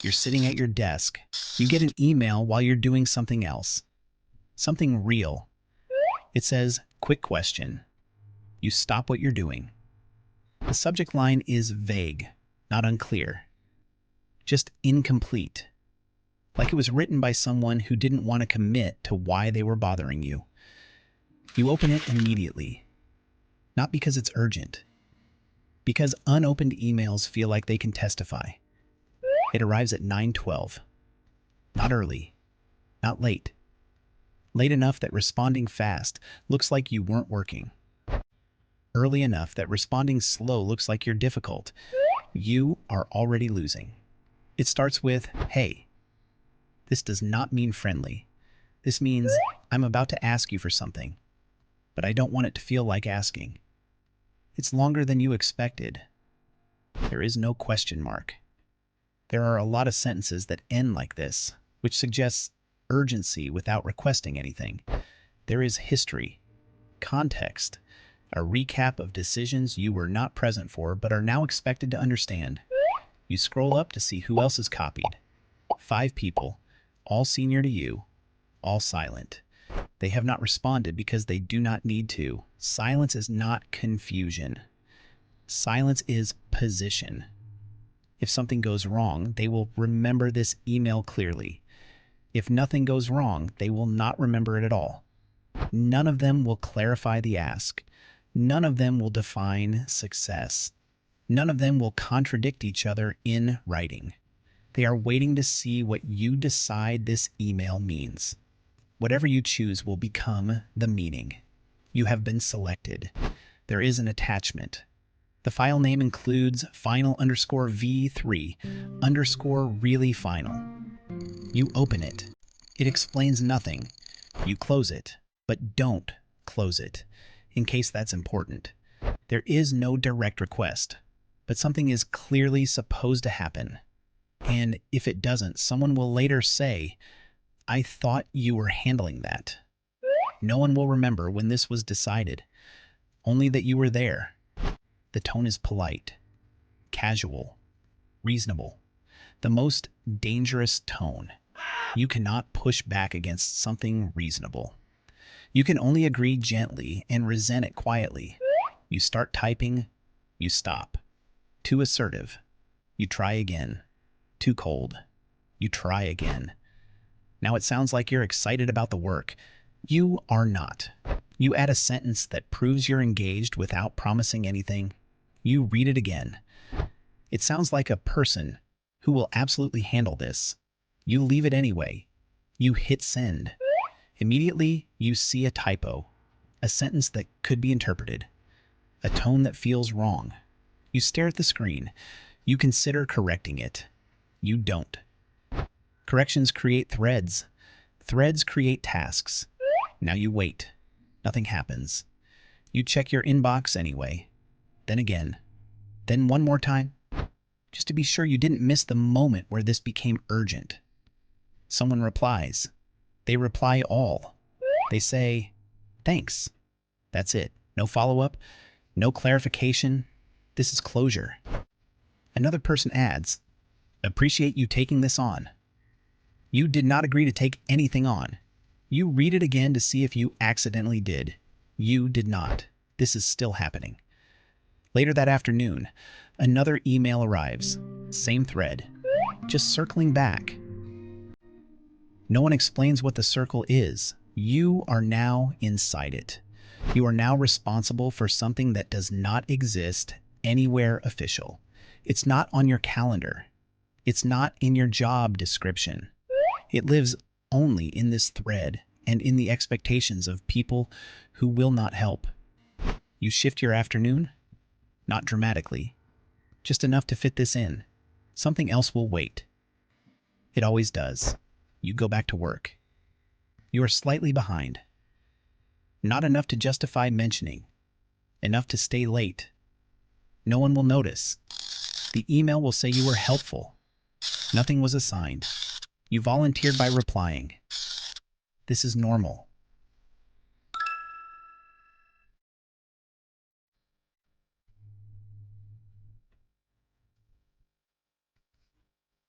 You're sitting at your desk. You get an email while you're doing something else. Something real. It says, "Quick question." You stop what you're doing. The subject line is vague, not unclear. Just incomplete. Like it was written by someone who didn't want to commit to why they were bothering you. You open it immediately. Not because it's urgent. Because unopened emails feel like they can testify. It arrives at 9:12. Not early. Not late. Late enough that responding fast looks like you weren't working. Early enough that responding slow looks like you're difficult. You are already losing. It starts with, "Hey." This does not mean friendly. This means, "I'm about to ask you for something, but I don't want it to feel like asking." It's longer than you expected. There is no question mark. There are a lot of sentences that end like this, which suggests urgency without requesting anything. There is history, context, a recap of decisions you were not present for but are now expected to understand. You scroll up to see who else is copied. 5 people, all senior to you, all silent. They have not responded because they do not need to. Silence is not confusion. Silence is position. If something goes wrong, they will remember this email clearly. If nothing goes wrong, they will not remember it at all. None of them will clarify the ask. None of them will define success. None of them will contradict each other in writing. They are waiting to see what you decide this email means. Whatever you choose will become the meaning. You have been selected. There is an attachment. The file name includes final_v3_really final. You open it. It explains nothing. You close it, but don't close it, in case that's important. There is no direct request, but something is clearly supposed to happen. And if it doesn't, someone will later say, "I thought you were handling that." No one will remember when this was decided, only that you were there. The tone is polite, casual, reasonable. The most dangerous tone. You cannot push back against something reasonable. You can only agree gently and resent it quietly. You start typing, you stop. Too assertive. You try again. Too cold. You try again. Now it sounds like you're excited about the work. You are not. You add a sentence that proves you're engaged without promising anything. You read it again. It sounds like a person who will absolutely handle this. You leave it anyway. You hit send. Immediately, you see a typo, a sentence that could be interpreted, a tone that feels wrong. You stare at the screen. You consider correcting it. You don't. Corrections create threads. Threads create tasks. Now you wait. Nothing happens. You check your inbox anyway. Then again. Then one more time. Just to be sure you didn't miss the moment where this became urgent. Someone replies. They reply all. They say, "Thanks." That's it. No follow-up. No clarification. This is closure. Another person adds, "Appreciate you taking this on." You did not agree to take anything on. You read it again to see if you accidentally did. You did not. This is still happening. Later that afternoon, another email arrives. Same thread. Just circling back. No one explains what the circle is. You are now inside it. You are now responsible for something that does not exist anywhere official. It's not on your calendar. It's not in your job description. It lives only in this thread and in the expectations of people who will not help. You shift your afternoon? Not dramatically. Just enough to fit this in. Something else will wait. It always does. You go back to work. You are slightly behind. Not enough to justify mentioning. Enough to stay late. No one will notice. The email will say you were helpful. Nothing was assigned. You volunteered by replying. This is normal.